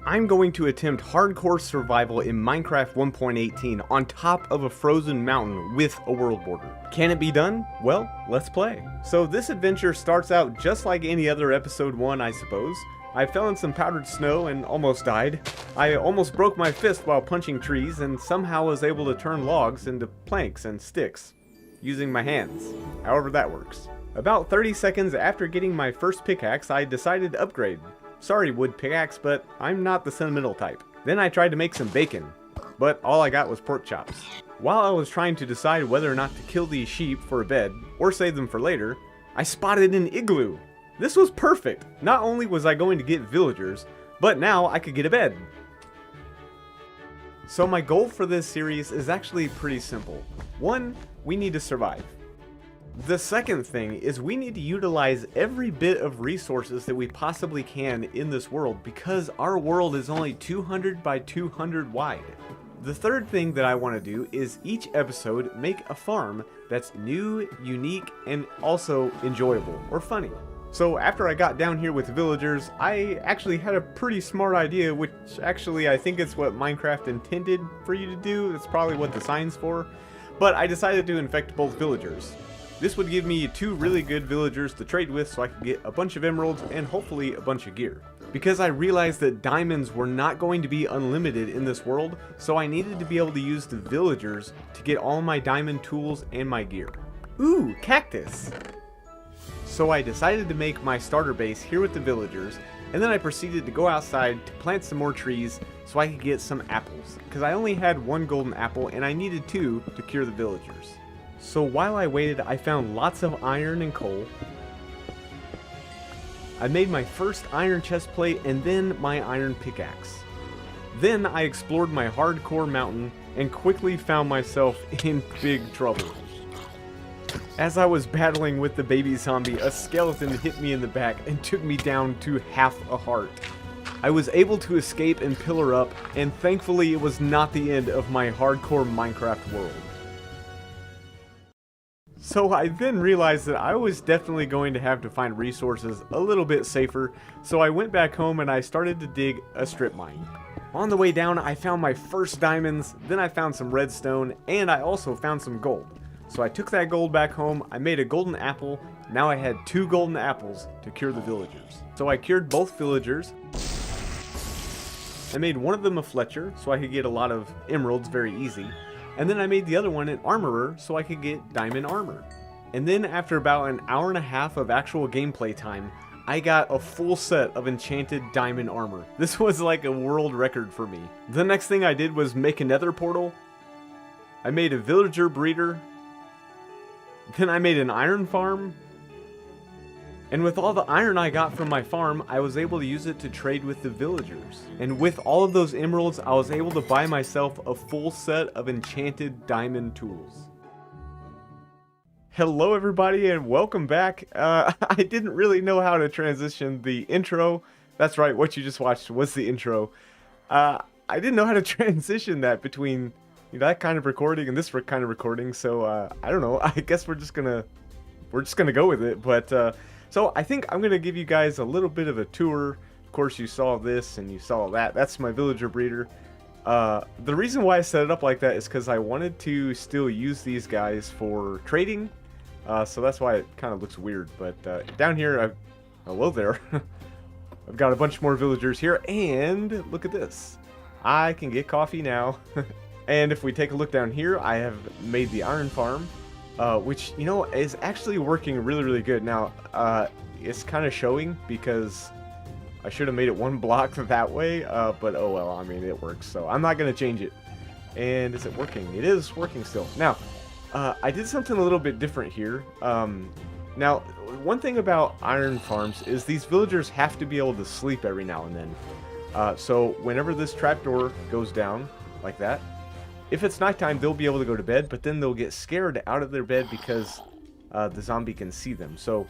I'm going to attempt hardcore survival in Minecraft 1.18 on top of a frozen mountain with a world border. Can it be done? Well, let's play. So this adventure starts out just like any other episode 1, I suppose. I fell in some powdered snow and almost died. I almost broke my fist while punching trees and somehow was able to turn logs into planks and sticks using my hands, however that works. About 30 seconds after getting my first pickaxe, I decided to upgrade. Sorry, wood pickaxe, but I'm not the sentimental type. Then I tried to make some bacon, but all I got was pork chops. While I was trying to decide whether or not to kill these sheep for a bed, or save them for later, I spotted an igloo. This was perfect. Not only was I going to get villagers, but now I could get a bed. So my goal for this series is actually pretty simple. 1, we need to survive. The second thing is we need to utilize every bit of resources that we possibly can in this world because our world is only 200 by 200 wide. The third thing that I want to do is each episode make a farm that's new, unique, and also enjoyable or funny. So after I got down here with villagers, I actually had a pretty smart idea, which actually I think it's what Minecraft intended for you to do. It's probably what the sign's for. But I decided to infect both villagers. This would give me 2 really good villagers to trade with so I could get a bunch of emeralds and hopefully a bunch of gear. Because I realized that diamonds were not going to be unlimited in this world, so I needed to be able to use the villagers to get all my diamond tools and my gear. Ooh, cactus! So I decided to make my starter base here with the villagers, and then I proceeded to go outside to plant some more trees so I could get some apples. Because I only had 1 golden apple and I needed 2 to cure the villagers. So while I waited, I found lots of iron and coal. I made my first iron chest plate and then my iron pickaxe. Then I explored my hardcore mountain and quickly found myself in big trouble. As I was battling with the baby zombie, a skeleton hit me in the back and took me down to half a heart. I was able to escape and pillar up, and thankfully it was not the end of my hardcore Minecraft world. So I then realized that I was definitely going to have to find resources a little bit safer, so I went back home and I started to dig a strip mine. On the way down, I found my first diamonds, then I found some redstone, and I also found some gold. So I took that gold back home, I made a golden apple, now I had 2 golden apples to cure the villagers. So I cured both villagers. I made one of them a Fletcher, so I could get a lot of emeralds very easy. And then I made the other one an armorer so I could get diamond armor. And then after about an hour and a half of actual gameplay time, I got a full set of enchanted diamond armor. This was like a world record for me. The next thing I did was make a nether portal. I made a villager breeder. Then I made an iron farm. And with all the iron I got from my farm, I was able to use it to trade with the villagers. And with all of those emeralds, I was able to buy myself a full set of enchanted diamond tools. Hello everybody and welcome back. I didn't really know how to transition the intro. That's right, what you just watched was the intro. I didn't know how to transition that between that kind of recording and this kind of recording, so I don't know. I guess we're just gonna go with it. But so I think I'm gonna give you guys a little bit of a tour. Of course, you saw this and you saw that. That's my villager breeder. The reason why I set it up like that is because I wanted to still use these guys for trading. So that's why it kind of looks weird. But down here, hello there. I've got a bunch more villagers here, and look at this. I can get coffee now. And if we take a look down here, I have made the iron farm. Which, is actually working really, really good. Now, it's kind of showing because I should have made it 1 block that way, but oh well, I mean, it works, so I'm not going to change it. And is it working? It is working still. Now, I did something a little bit different here. Now, one thing about iron farms is these villagers have to be able to sleep every now and then. So whenever this trapdoor goes down, like that, if it's nighttime, they'll be able to go to bed, but then they'll get scared out of their bed because the zombie can see them. So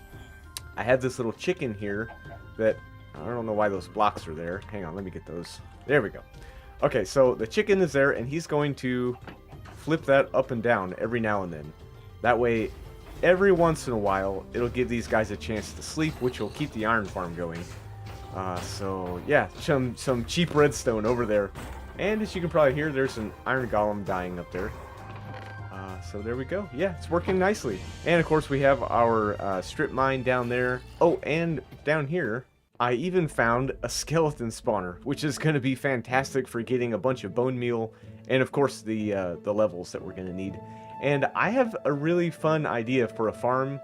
I have this little chicken here that, I don't know why those blocks are there. Hang on, let me get those. There we go. Okay, so the chicken is there, and he's going to flip that up and down every now and then. That way, every once in a while, it'll give these guys a chance to sleep, which will keep the iron farm going. So yeah, some cheap redstone over there. And as you can probably hear, there's an iron golem dying up there. So there we go. Yeah, it's working nicely. And of course we have our strip mine down there. Oh, and down here, I even found a skeleton spawner, which is going to be fantastic for getting a bunch of bone meal, and of course the levels that we're going to need. And I have a really fun idea for a farm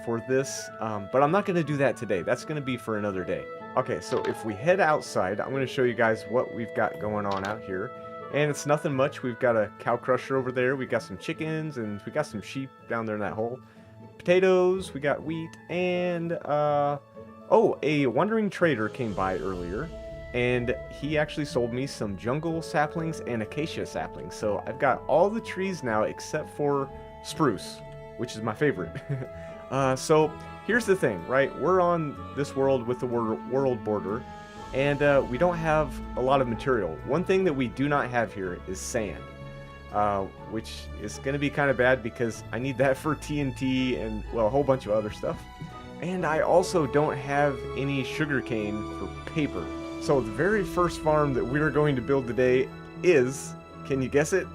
for this, but I'm not going to do that today. That's going to be for another day. Okay, so if we head outside, I'm going to show you guys what we've got going on out here. And it's nothing much. We've got a cow crusher over there. We got some chickens, and we got some sheep down there in that hole. Potatoes, we got wheat, and oh, a wandering trader came by earlier, and he actually sold me some jungle saplings and acacia saplings. So I've got all the trees now except for spruce, which is my favorite. So here's the thing, right? We're on this world with the world border, and we don't have a lot of material. One thing that we do not have here is sand, which is going to be kind of bad because I need that for TNT and, well, a whole bunch of other stuff. And I also don't have any sugarcane for paper. So the very first farm that we're going to build today is, can you guess it?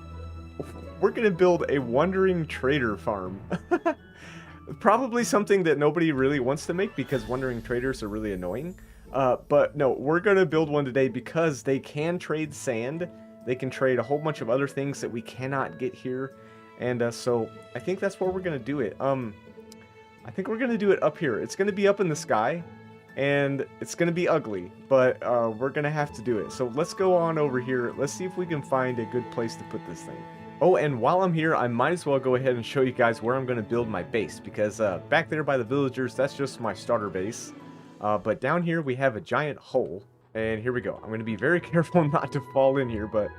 We're going to build a wandering trader farm. Probably something that nobody really wants to make because wandering traders are really annoying. But no, we're going to build one today because they can trade sand. They can trade a whole bunch of other things that we cannot get here. And so I think that's where we're going to do it. I think we're going to do it up here. It's going to be up in the sky, and it's going to be ugly, but we're going to have to do it. So let's go on over here. Let's see if we can find a good place to put this thing. Oh, and while I'm here, I might as well go ahead and show you guys where I'm going to build my base, because back there by the villagers, that's just my starter base. But down here, we have a giant hole, and here we go. I'm going to be very careful not to fall in here, but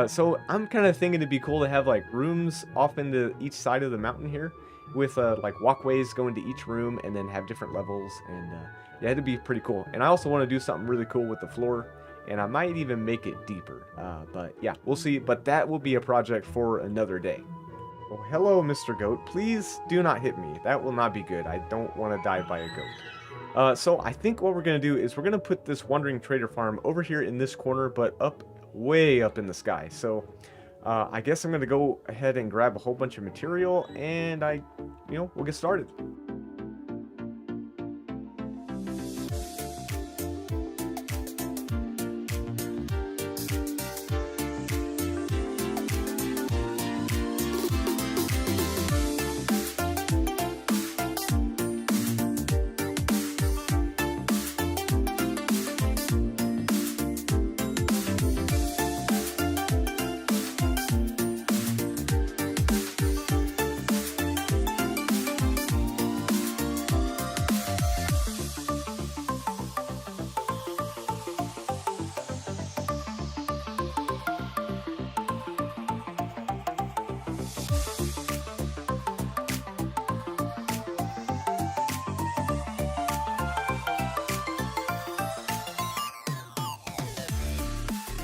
so I'm kind of thinking it'd be cool to have like rooms off into each side of the mountain here, with like walkways going to each room and then have different levels, and yeah, it'd be pretty cool. And I also want to do something really cool with the floor, and I might even make it deeper, but yeah, we'll see. But that will be a project for another day. Oh, hello, Mr. Goat. Please do not hit me. That will not be good. I don't want to die by a goat. So I think what we're going to do is we're going to put this wandering trader farm over here in this corner, but up way up in the sky. So I guess I'm going to go ahead and grab a whole bunch of material, and we'll get started.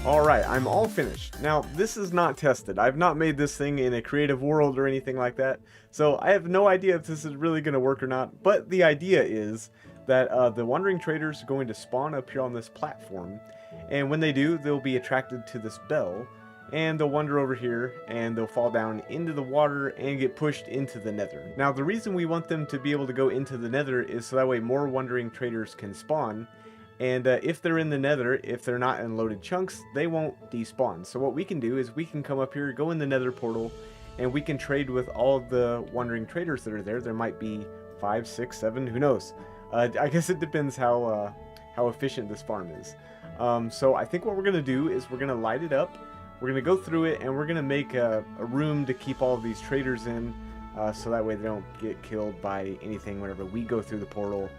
Alright, I'm all finished. Now, this is not tested. I've not made this thing in a creative world or anything like that, so I have no idea if this is really going to work or not, but the idea is that the wandering traders are going to spawn up here on this platform, and when they do, they'll be attracted to this bell, and they'll wander over here, and they'll fall down into the water and get pushed into the nether. Now, the reason we want them to be able to go into the nether is so that way more wandering traders can spawn. And if they're in the nether, if they're not in loaded chunks, they won't despawn. So what we can do is we can come up here, go in the nether portal, and we can trade with all of the wandering traders that are there. There might be 5, 6, 7, who knows. I guess it depends how efficient this farm is. So I think what we're going to do is we're going to light it up. We're going to go through it, and we're going to make a room to keep all of these traders in, so that way they don't get killed by anything whenever we go through the portal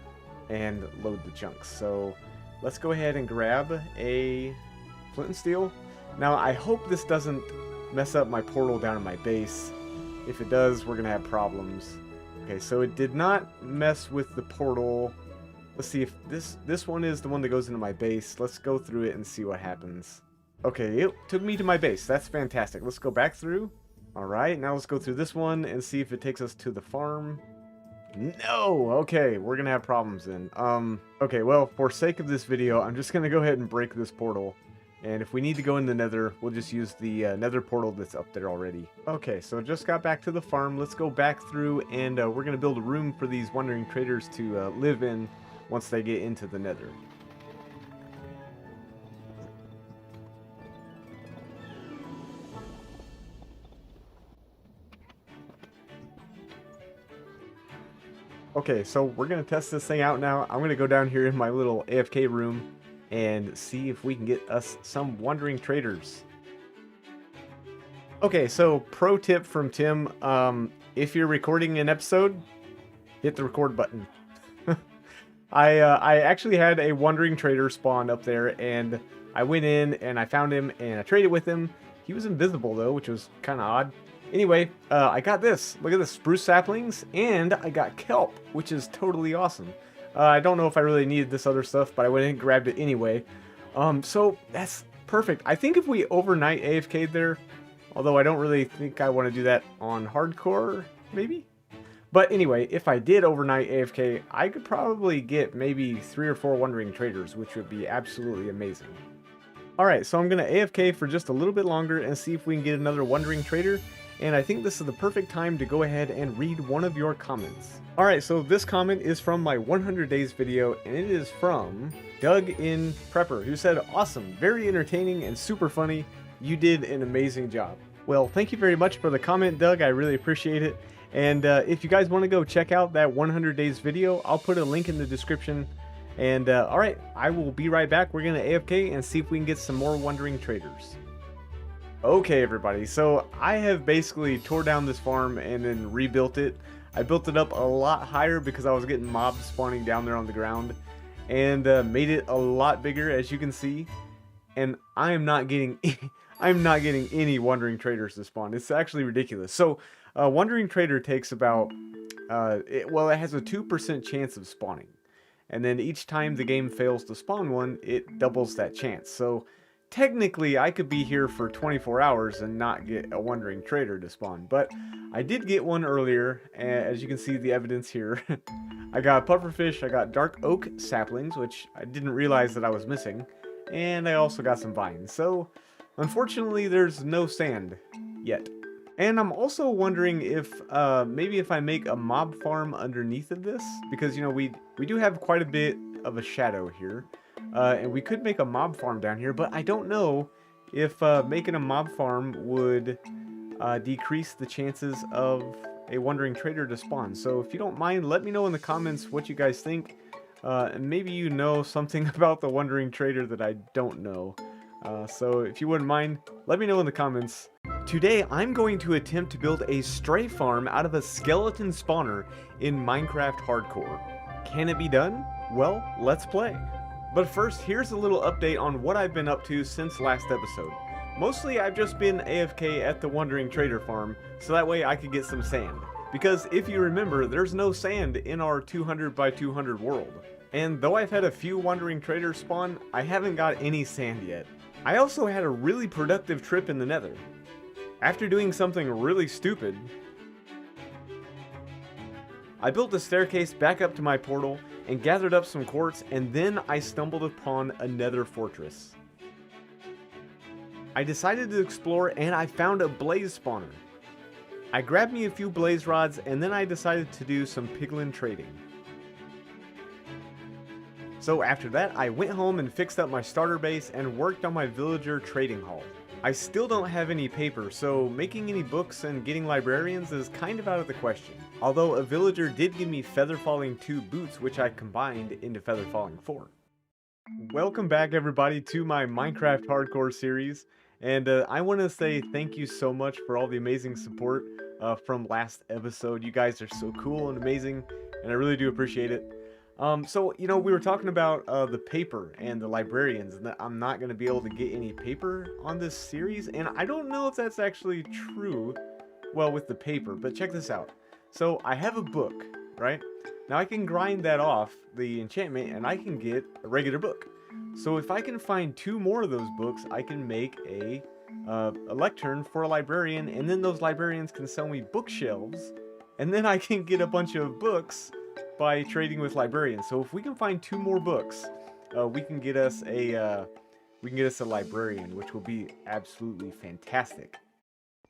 and load the chunks. So let's go ahead and grab a flint and steel. Now, I hope this doesn't mess up my portal down in my base. If it does, we're gonna have problems. Okay, so it did not mess with the portal. Let's see if this one is the one that goes into my base. Let's go through it and see what happens. Okay, it took me to my base. That's fantastic. Let's go back through. All right, now let's go through this one and see if it takes us to the farm. No! Okay, we're gonna have problems then. Okay, well, for sake of this video, I'm just gonna go ahead and break this portal. And if we need to go in the nether, we'll just use the nether portal that's up there already. Okay, so just got back to the farm. Let's go back through, and we're gonna build a room for these wandering traders to live in once they get into the nether. Okay, so we're going to test this thing out now. I'm going to go down here in my little AFK room and see if we can get us some wandering traders. Okay, so pro tip from Tim, if you're recording an episode, hit the record button. I actually had a wandering trader spawn up there, and I went in and I found him and I traded with him. He was invisible though, which was kind of odd. Anyway, I got this. Look at the spruce saplings, and I got kelp, which is totally awesome. I don't know if I really needed this other stuff, but I went in and grabbed it anyway. So that's perfect. I think if we overnight AFK'd there, although I don't really think I want to do that on hardcore, maybe? But anyway, if I did overnight AFK, I could probably get maybe 3 or 4 wandering traders, which would be absolutely amazing. Alright, so I'm going to AFK for just a little bit longer and see if we can get another wandering trader. And I think this is the perfect time to go ahead and read one of your comments. Alright, so this comment is from my 100 days video, and it is from Doug in Prepper, who said, "Awesome, very entertaining and super funny. You did an amazing job." Well, thank you very much for the comment, Doug. I really appreciate it. And if you guys want to go check out that 100 days video, I'll put a link in the description. And alright, I will be right back. We're going to AFK and see if we can get some more wandering traders. Okay, everybody, so I have basically tore down this farm and then rebuilt it. I built it up a lot higher because I was getting mobs spawning down there on the ground, and made it a lot bigger, as you can see. And I am not getting I'm not getting any wandering traders to spawn. It's actually ridiculous. So a wandering trader takes about it has a 2% chance of spawning, and then each time the game fails to spawn one, it doubles that chance. So technically, I could be here for 24 hours and not get a wandering trader to spawn, but I did get one earlier, as you can see the evidence here. I got pufferfish, I got dark oak saplings, which I didn't realize that I was missing, and I also got some vines. So, unfortunately, there's no sand yet. And I'm also wondering if maybe if I make a mob farm underneath of this, because, you know, we do have quite a bit of a shadow here. And we could make a mob farm down here, but I don't know if making a mob farm would decrease the chances of a wandering trader to spawn. So if you don't mind, let me know in the comments what you guys think. And maybe you know something about the wandering trader that I don't know. So if you wouldn't mind, let me know in the comments. Today, I'm going to attempt to build a stray farm out of a skeleton spawner in Minecraft Hardcore. Can it be done? Well, let's play. But first, here's a little update on what I've been up to since last episode. Mostly, I've just been AFK at the Wandering Trader farm, so that way I could get some sand. Because if you remember, there's no sand in our 200 by 200 world. And though I've had a few Wandering Traders spawn, I haven't got any sand yet. I also had a really productive trip in the nether. After doing something really stupid, I built a staircase back up to my portal and gathered up some quartz, and then I stumbled upon a nether fortress. I decided to explore, and I found a blaze spawner. I grabbed me a few blaze rods, and then I decided to do some piglin trading. So after that, I went home and fixed up my starter base and worked on my villager trading hall. I still don't have any paper, so making any books and getting librarians is kind of out of the question. Although a villager did give me Feather Falling 2 boots, which I combined into Feather Falling 4. Welcome back, everybody, to my Minecraft Hardcore series. And I want to say thank you so much for all the amazing support from last episode. You guys are so cool and amazing, and I really do appreciate it. So, you know, we were talking about the paper and the librarians, and that I'm not going to be able to get any paper on this series, and I don't know if that's actually true, well, with the paper, but check this out. So, I have a book, right? Now, I can grind that off, the enchantment, and I can get a regular book. So, if I can find 2 more of those books, I can make a lectern for a librarian, and then those librarians can sell me bookshelves and then I can get a bunch of books by trading with librarians. So if we can find 2 more books, we can get us a librarian, which will be absolutely fantastic.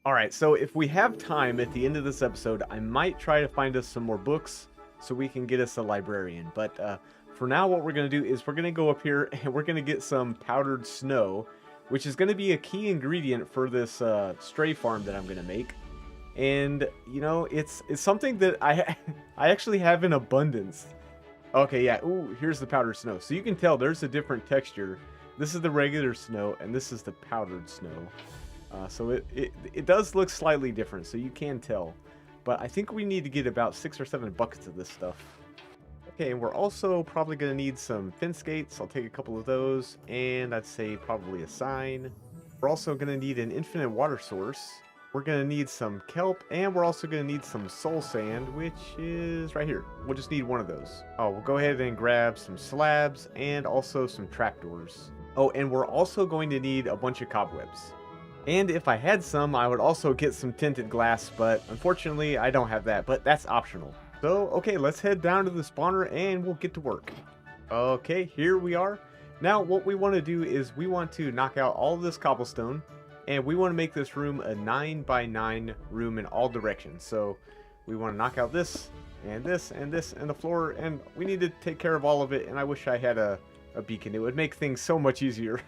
Alright, so if we have time at the end of this episode, I might try to find us some more books so we can get us a librarian. But for now, what we're going to do is we're going to go up here and we're going to get some powdered snow, which is going to be a key ingredient for this stray farm that I'm going to make. And, you know, it's something that I actually have in abundance. Okay, yeah, ooh, here's the powdered snow. So you can tell there's a different texture. This is the regular snow, and this is the powdered snow. So it does look slightly different, so you can tell. But I think we need to get about 6 or 7 buckets of this stuff. Okay, and we're also probably going to need some fence gates. I'll take a couple of those, and I'd say probably a sign. We're also going to need an infinite water source. We're going to need some kelp, and we're also going to need some soul sand, which is right here. We'll just need one of those. Oh, we'll go ahead and grab some slabs and also some trapdoors. Oh, and we're also going to need a bunch of cobwebs. And if I had some, I would also get some tinted glass, but unfortunately I don't have that, but that's optional. So, okay, let's head down to the spawner and we'll get to work. Okay, here we are. Now, what we want to do is we want to knock out all of this cobblestone, and we want to make this room a 9x9 room in all directions. So, we want to knock out this, and this, and this, and the floor, and we need to take care of all of it, and I wish I had a beacon. It would make things so much easier.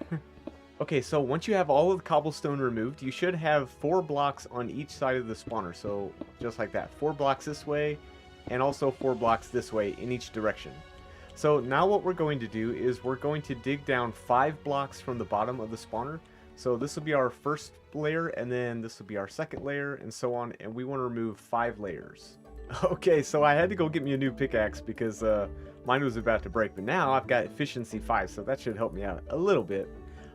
Okay, so once you have all of the cobblestone removed, you should have 4 blocks on each side of the spawner. So just like that, 4 blocks this way, and also 4 blocks this way in each direction. So now what we're going to do is we're going to dig down 5 blocks from the bottom of the spawner. So this will be our first layer, and then this will be our second layer, and so on. And we want to remove 5 layers. Okay, so I had to go get me a new pickaxe because mine was about to break. But now I've got efficiency 5, so that should help me out a little bit.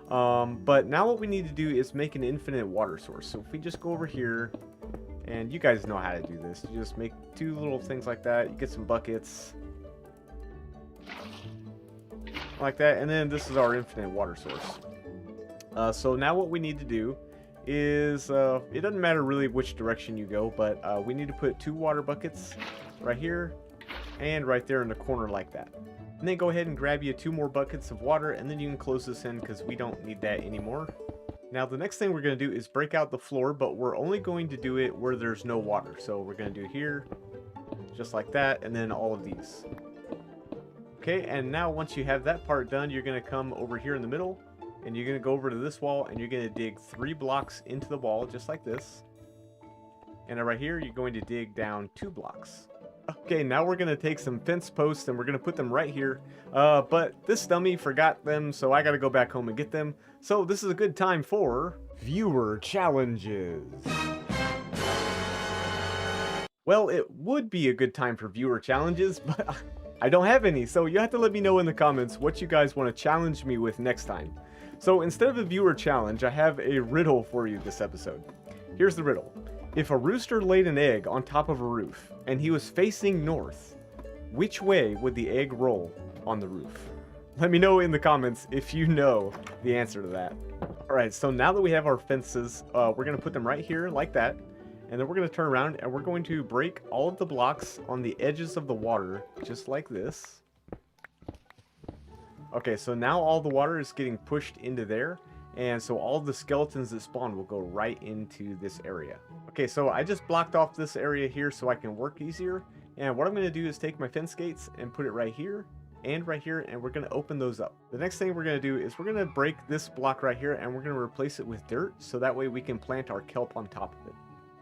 But now what we need to do is make an infinite water source. So if we just go over here, and you guys know how to do this, you just make 2 little things like that, you get some buckets like that, and then this is our infinite water source. So now what we need to do is it doesn't matter really which direction you go, but we need to put 2 water buckets right here and right there in the corner like that. And then go ahead and grab you 2 more buckets of water, and then you can close this in because we don't need that anymore. Now the next thing we're going to do is break out the floor, but we're only going to do it where there's no water. So we're going to do here, just like that, and then all of these. Okay, and now once you have that part done, you're going to come over here in the middle, and you're going to go over to this wall, and you're going to dig 3 blocks into the wall, just like this. And right here, you're going to dig down 2 blocks. Okay, now we're going to take some fence posts and we're going to put them right here. But this dummy forgot them, so I got to go back home and get them. So this is a good time for viewer challenges. Well, it would be a good time for viewer challenges, but I don't have any. So you have to let me know in the comments what you guys want to challenge me with next time. So instead of a viewer challenge, I have a riddle for you this episode. Here's the riddle. If a rooster laid an egg on top of a roof, and he was facing north, which way would the egg roll on the roof? Let me know in the comments if you know the answer to that. Alright, so now that we have our fences, we're going to put them right here like that. And then we're going to turn around and we're going to break all of the blocks on the edges of the water, just like this. Okay, so now all the water is getting pushed into there. And so all the skeletons that spawn will go right into this area. Okay, so I just blocked off this area here so I can work easier. And what I'm going to do is take my fence gates and put it right here, and we're going to open those up. The next thing we're going to do is we're going to break this block right here, and we're going to replace it with dirt, so that way we can plant our kelp on top of it.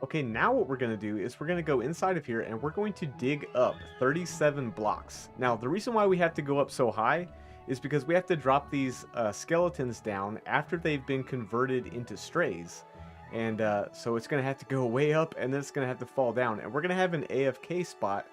Okay, now what we're going to do is we're going to go inside of here, and we're going to dig up 37 blocks. Now, the reason why we have to go up so high is because we have to drop these skeletons down after they've been converted into strays. And so it's going to have to go way up, and then it's going to have to fall down. And we're going to have an AFK spot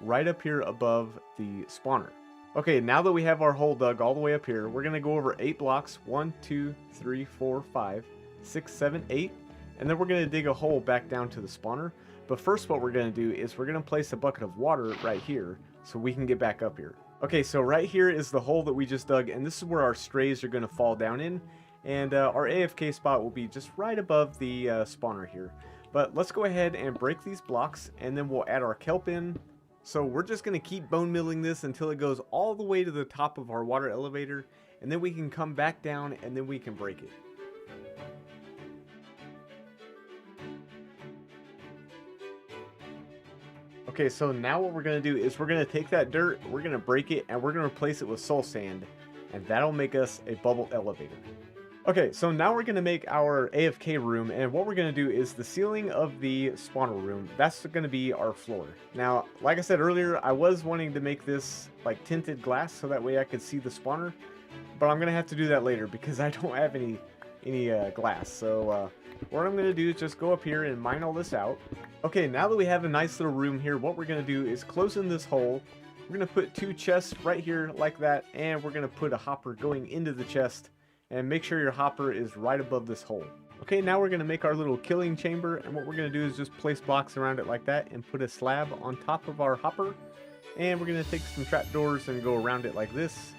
right up here above the spawner. Okay, now that we have our hole dug all the way up here, we're going to go over 8 blocks. 1, 2, 3, 4, 5, 6, 7, 8. And then we're going to dig a hole back down to the spawner. But first what we're going to do is we're going to place a bucket of water right here so we can get back up here. Okay, so right here is the hole that we just dug, and this is where our strays are going to fall down in. And our AFK spot will be just right above the spawner here. But let's go ahead and break these blocks, and then we'll add our kelp in. So we're just going to keep bone milling this until it goes all the way to the top of our water elevator, and then we can come back down and then we can break it. Okay, so now what we're going to do is we're going to take that dirt, we're going to break it, and we're going to replace it with soul sand, and that'll make us a bubble elevator. Okay, so now we're going to make our AFK room, and what we're going to do is the ceiling of the spawner room, that's going to be our floor. Now, like I said earlier, I was wanting to make this like tinted glass so that way I could see the spawner, but I'm going to have to do that later because I don't have any glass. So what I'm going to do is just go up here and mine all this out. Okay, now that we have a nice little room here, what we're going to do is close in this hole. We're going to put 2 chests right here like that, and we're going to put a hopper going into the chest. And make sure your hopper is right above this hole. Okay, now we're going to make our little killing chamber, and what we're going to do is just place blocks around it like that and put a slab on top of our hopper. And we're going to take some trapdoors and go around it like this.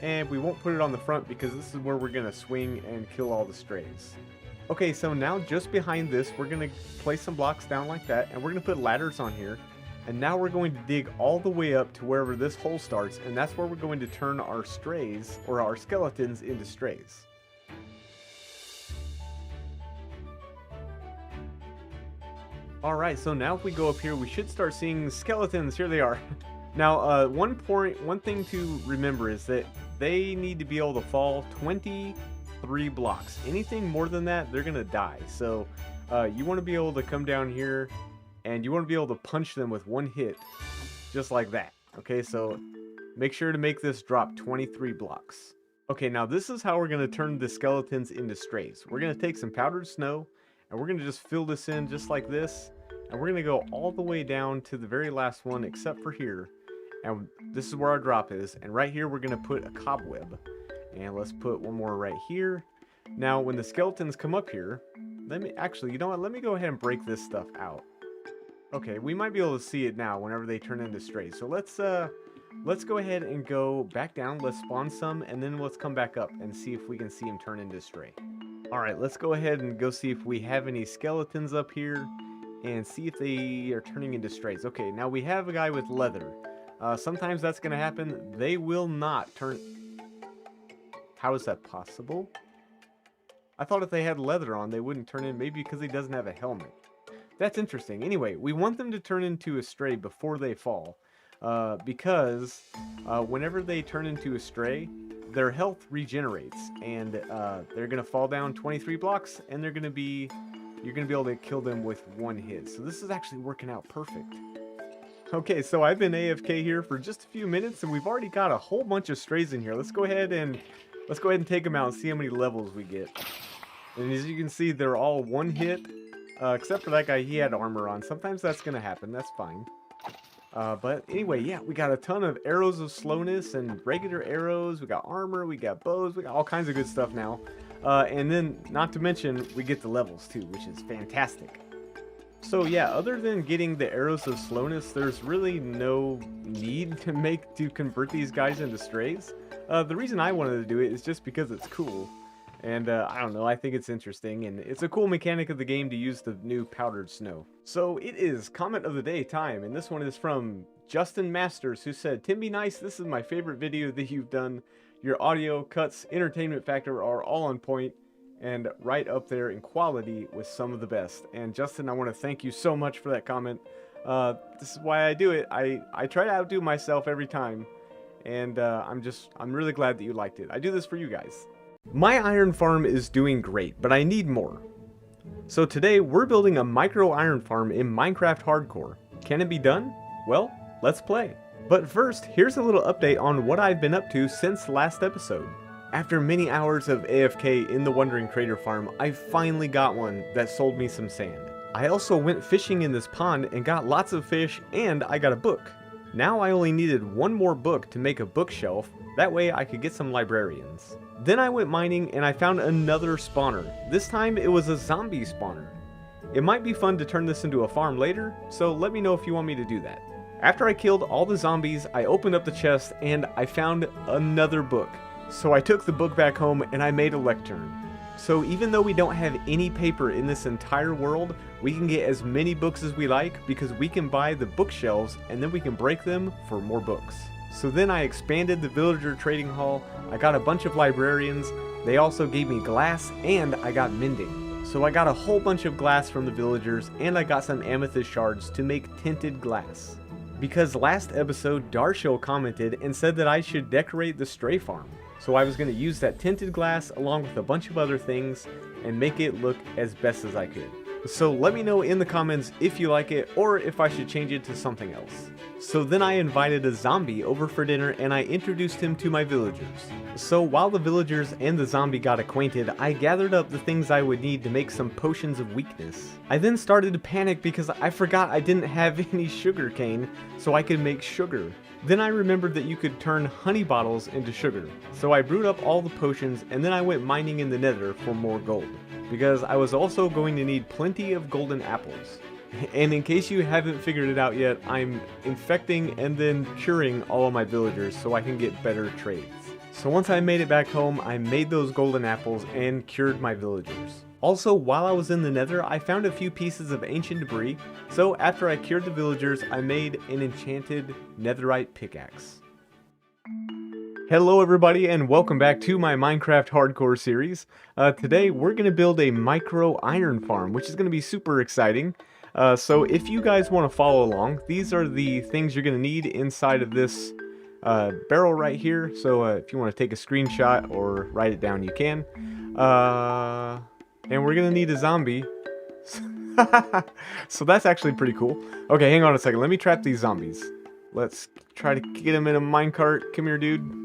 And we won't put it on the front because this is where we're going to swing and kill all the strays. Okay, so now just behind this, we're going to place some blocks down like that, and we're going to put ladders on here. And now we're going to dig all the way up to wherever this hole starts, and that's where we're going to turn our strays, or our skeletons, into strays. Alright, so now if we go up here, we should start seeing skeletons. Here they are. Now, one thing to remember is that they need to be able to fall 23 blocks. Anything more than that, they're going to die. So, you want to be able to come down here, and you want to be able to punch them with one hit, just like that. Okay, so make sure to make this drop 23 blocks. Okay, now this is how we're going to turn the skeletons into strays. We're going to take some powdered snow, and we're going to just fill this in just like this, and we're going to go all the way down to the very last one except for here. And this is where our drop is, and right here we're going to put a cobweb. And let's put one more right here. Now when the skeletons come up here, you know what, let me go ahead and break this stuff out. Okay, we might be able to see it now whenever they turn into strays. So let's go ahead and go back down. Let's spawn some, and then let's come back up and see if we can see them turn into stray. Alright, let's go ahead and go see if we have any skeletons up here and see if they are turning into strays. Okay, now we have a guy with leather. Sometimes that's going to happen. They will not turn... How is that possible? I thought if they had leather on, they wouldn't turn in. Maybe because he doesn't have a helmet. That's interesting. Anyway, we want them to turn into a stray before they fall. Because whenever they turn into a stray, their health regenerates. And they're going to fall down 23 blocks. And you're going to be able to kill them with one hit. So this is actually working out perfect. Okay, so I've been AFK here for just a few minutes. And we've already got a whole bunch of strays in here. Let's go ahead and take them out and see how many levels we get. And as you can see, they're all one hit. Except for that guy, he had armor on. Sometimes that's going to happen. That's fine. But anyway, yeah, we got a ton of arrows of slowness and regular arrows. We got armor. We got bows. We got all kinds of good stuff now. And then, not to mention, we get the levels too, which is fantastic. So yeah, other than getting the arrows of slowness, there's really no need to convert these guys into strays. The reason I wanted to do it is just because it's cool. And I don't know, I think it's interesting, and it's a cool mechanic of the game to use the new powdered snow. So it is comment of the day time, and this one is from Justin Masters, who said, "Tim Be Nice, this is my favorite video that you've done. Your audio, cuts, entertainment factor are all on point, and right up there in quality with some of the best." And Justin, I want to thank you so much for that comment. This is why I do it. I try to outdo myself every time, and I'm really glad that you liked it. I do this for you guys. My iron farm is doing great, but I need more. So today we're building a micro iron farm in Minecraft Hardcore. Can it be done? Well, let's play. But first, here's a little update on what I've been up to since last episode. After many hours of AFK in the Wandering Crater farm, I finally got one that sold me some sand. I also went fishing in this pond and got lots of fish, and I got a book. Now I only needed one more book to make a bookshelf, that way I could get some librarians. Then I went mining and I found another spawner. This time it was a zombie spawner. It might be fun to turn this into a farm later, so let me know if you want me to do that. After I killed all the zombies, I opened up the chest and I found another book. So I took the book back home and I made a lectern. So even though we don't have any paper in this entire world, we can get as many books as we like because we can buy the bookshelves and then we can break them for more books. So then I expanded the villager trading hall, I got a bunch of librarians, they also gave me glass, and I got mending. So I got a whole bunch of glass from the villagers, and I got some amethyst shards to make tinted glass. Because last episode, Darshil commented and said that I should decorate the stray farm. So I was going to use that tinted glass along with a bunch of other things and make it look as best as I could. So let me know in the comments if you like it or if I should change it to something else. So then I invited a zombie over for dinner and I introduced him to my villagers. So while the villagers and the zombie got acquainted, I gathered up the things I would need to make some potions of weakness. I then started to panic because I forgot I didn't have any sugar cane so I could make sugar. Then I remembered that you could turn honey bottles into sugar. So I brewed up all the potions and then I went mining in the nether for more gold. Because I was also going to need plenty of golden apples. And in case you haven't figured it out yet, I'm infecting and then curing all of my villagers so I can get better trades. So once I made it back home, I made those golden apples and cured my villagers. Also, while I was in the nether, I found a few pieces of ancient debris, so after I cured the villagers, I made an enchanted netherite pickaxe. Hello everybody and welcome back to my Minecraft Hardcore series. Today we're going to build a micro iron farm, which is going to be super exciting. So if you guys want to follow along, these are the things you're going to need inside of this barrel right here. So if you want to take a screenshot or write it down, you can. And we're going to need a zombie. So that's actually pretty cool. Okay, hang on a second. Let me trap these zombies. Let's try to get them in a minecart. Come here, dude.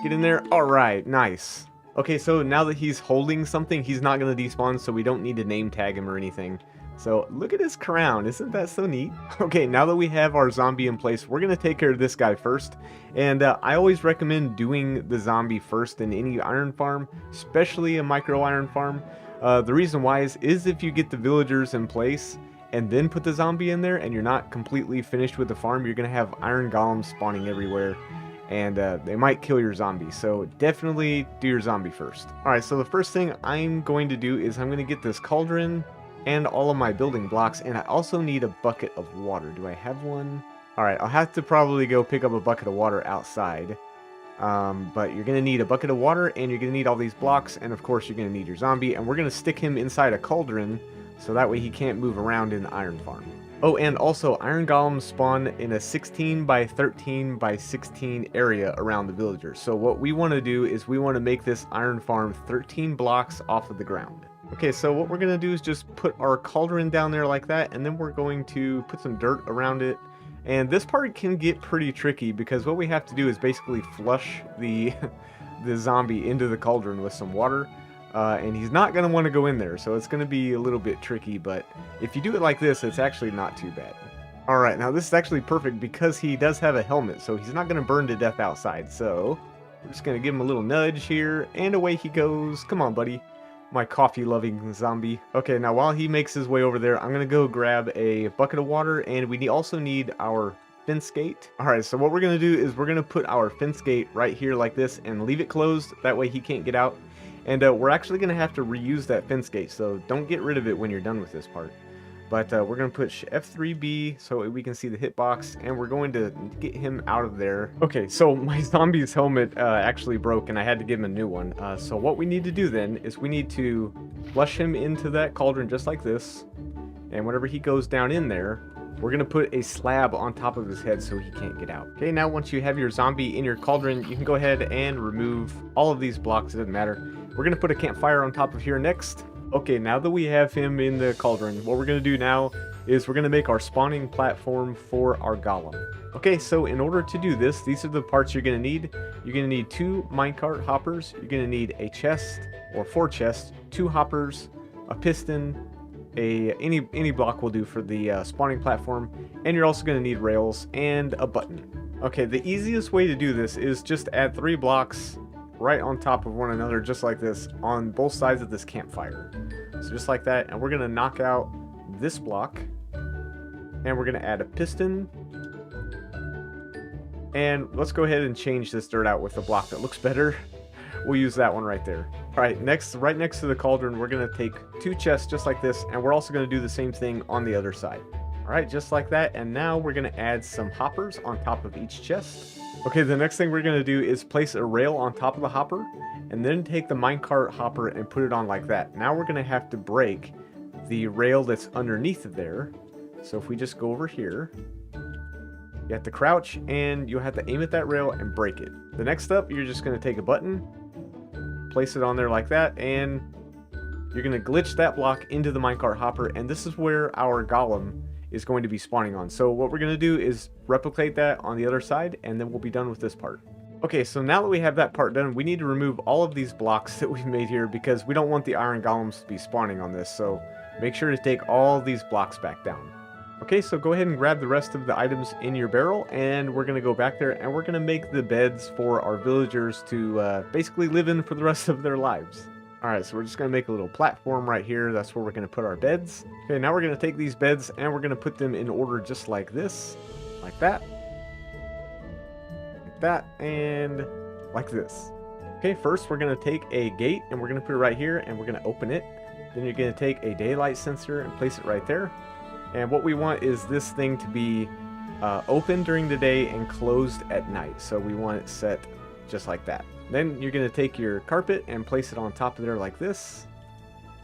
Get in there. Alright, nice. Okay, so now that he's holding something, he's not going to despawn, so we don't need to name tag him or anything. So, look at his crown. Isn't that so neat? Okay, now that we have our zombie in place, we're going to take care of this guy first. And I always recommend doing the zombie first in any iron farm, especially a micro iron farm. The reason why is if you get the villagers in place and then put the zombie in there and you're not completely finished with the farm, you're going to have iron golems spawning everywhere. And they might kill your zombie, so definitely do your zombie first. Alright, so the first thing I'm going to do is I'm going to get this cauldron and all of my building blocks, and I also need a bucket of water. Do I have one? Alright, I'll have to probably go pick up a bucket of water outside. But you're going to need a bucket of water, and you're going to need all these blocks, and of course you're going to need your zombie, and we're going to stick him inside a cauldron, so that way he can't move around in the iron farm. Oh, and also, iron golems spawn in a 16 by 13 by 16 area around the villagers. So what we want to do is we want to make this iron farm 13 blocks off of the ground. Okay, so what we're going to do is just put our cauldron down there like that, and then we're going to put some dirt around it. And this part can get pretty tricky because what we have to do is basically flush the, the zombie into the cauldron with some water. And he's not going to want to go in there, so it's going to be a little bit tricky, but if you do it like this, it's actually not too bad. Alright, now this is actually perfect because he does have a helmet, so he's not going to burn to death outside, so we're just going to give him a little nudge here, and away he goes. Come on, buddy. My coffee-loving zombie. Okay, now while he makes his way over there, I'm going to go grab a bucket of water, and we also need our fence gate. Alright, so what we're going to do is we're going to put our fence gate right here like this and leave it closed, that way he can't get out. And we're actually going to have to reuse that fence gate, so don't get rid of it when you're done with this part. But we're going to put F3B so we can see the hitbox, and we're going to get him out of there. Okay, so my zombie's helmet actually broke, and I had to give him a new one. So what we need to do then is we need to flush him into that cauldron just like this. And whenever he goes down in there, we're going to put a slab on top of his head so he can't get out. Okay, now once you have your zombie in your cauldron, you can go ahead and remove all of these blocks. It doesn't matter. We're going to put a campfire on top of here next. Okay, now that we have him in the cauldron, what we're going to do now is we're going to make our spawning platform for our golem. Okay, so in order to do this, these are the parts you're going to need. You're going to need 2 minecart hoppers. You're going to need a chest, or 4 chests, 2 hoppers, a piston, any block will do for the spawning platform, and you're also going to need rails and a button. Okay, the easiest way to do this is just add 3 blocks right on top of one another, just like this, on both sides of this campfire. So just like that, and we're going to knock out this block, and we're going to add a piston, and let's go ahead and change this dirt out with a block that looks better. We'll use that one right there. Alright, right next to the cauldron, we're going to take 2 chests just like this, and we're also going to do the same thing on the other side. Alright, just like that, and now we're going to add some hoppers on top of each chest. Okay, the next thing we're going to do is place a rail on top of the hopper, and then take the minecart hopper and put it on like that. Now we're going to have to break the rail that's underneath of there. So if we just go over here, you have to crouch, and you'll have to aim at that rail and break it. The next up, you're just going to take a button, place it on there like that, and you're going to glitch that block into the minecart hopper, and this is where our golem is going to be spawning on. So what we're going to do is replicate that on the other side, and then we'll be done with this part. Okay, so now that we have that part done, we need to remove all of these blocks that we've made here because we don't want the iron golems to be spawning on this, so make sure to take all these blocks back down. Okay, so go ahead and grab the rest of the items in your barrel, and we're going to go back there and we're going to make the beds for our villagers to basically live in for the rest of their lives. Alright, so we're just going to make a little platform right here. That's where we're going to put our beds. Okay, now we're going to take these beds and we're going to put them in order just like this. Like that. Like that. And like this. Okay, first we're going to take a gate and we're going to put it right here and we're going to open it. Then you're going to take a daylight sensor and place it right there. And what we want is this thing to be open during the day and closed at night. So we want it set just like that. Then you're going to take your carpet and place it on top of there like this.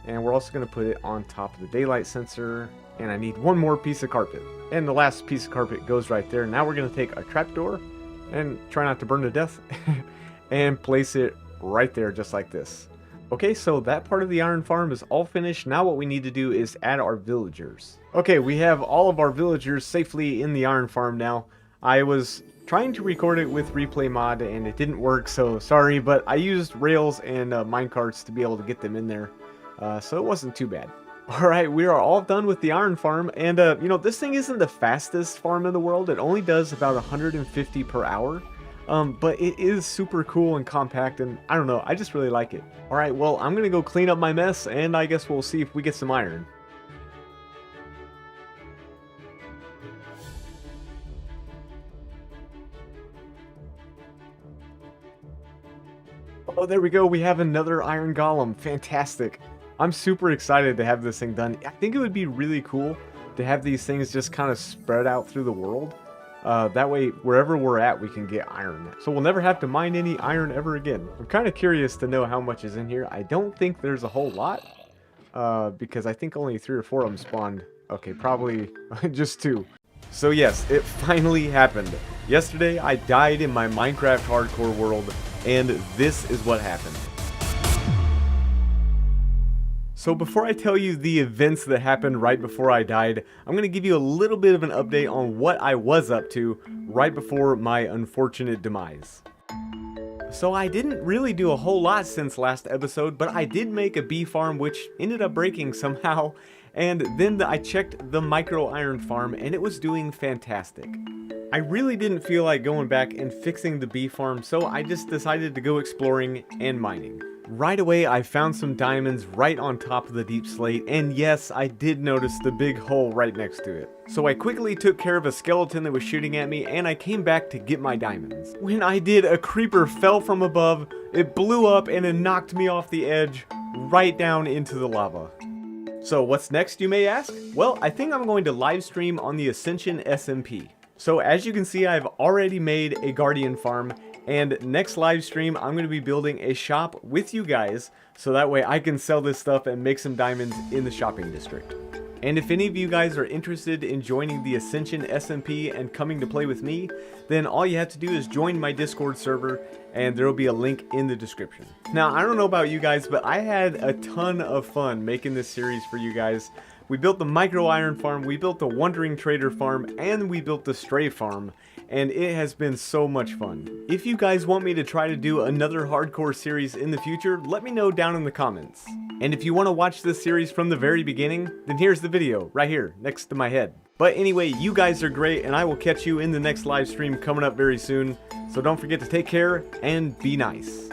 And we're also going to put it on top of the daylight sensor. And I need one more piece of carpet. And the last piece of carpet goes right there. Now we're going to take a trapdoor and try not to burn to death and place it right there just like this. Okay, so that part of the iron farm is all finished. Now what we need to do is add our villagers. Okay, we have all of our villagers safely in the iron farm now. I was trying to record it with replay mod and it didn't work, so sorry, but I used rails and minecarts to be able to get them in there, so it wasn't too bad. Alright, we are all done with the iron farm, and you know, this thing isn't the fastest farm in the world. It only does about 150 per hour, but it is super cool and compact, and I don't know, I just really like it. Alright, well, I'm gonna go clean up my mess, and I guess we'll see if we get some iron. Oh, there we go. We have another iron golem. Fantastic. I'm super excited to have this thing done. I think it would be really cool to have these things just kind of spread out through the world. That way, wherever we're at, we can get iron. So we'll never have to mine any iron ever again. I'm kind of curious to know how much is in here. I don't think there's a whole lot, because I think only 3 or 4 of them spawned. Okay, probably just 2. So yes, it finally happened. Yesterday, I died in my Minecraft hardcore world, and this is what happened. So before I tell you the events that happened right before I died, I'm going to give you a little bit of an update on what I was up to right before my unfortunate demise. So I didn't really do a whole lot since last episode, but I did make a bee farm which ended up breaking somehow, and then I checked the micro iron farm and it was doing fantastic. I really didn't feel like going back and fixing the bee farm, so I just decided to go exploring and mining. Right away, I found some diamonds right on top of the deep slate, and yes, I did notice the big hole right next to it. So I quickly took care of a skeleton that was shooting at me, and I came back to get my diamonds. When I did, a creeper fell from above, it blew up, and it knocked me off the edge, right down into the lava. So what's next, you may ask? Well, I think I'm going to live stream on the Ascension SMP. So as you can see, I've already made a guardian farm, and next live stream I'm going to be building a shop with you guys, so that way I can sell this stuff and make some diamonds in the shopping district. And if any of you guys are interested in joining the Ascension SMP and coming to play with me, then all you have to do is join my Discord server, and there will be a link in the description. Now, I don't know about you guys, but I had a ton of fun making this series for you guys. We built the micro iron farm, we built the wandering trader farm, and we built the stray farm, and it has been so much fun. If you guys want me to try to do another hardcore series in the future, let me know down in the comments. And if you want to watch this series from the very beginning, then here's the video right here next to my head. But anyway, you guys are great, and I will catch you in the next live stream coming up very soon. So don't forget to take care and be nice.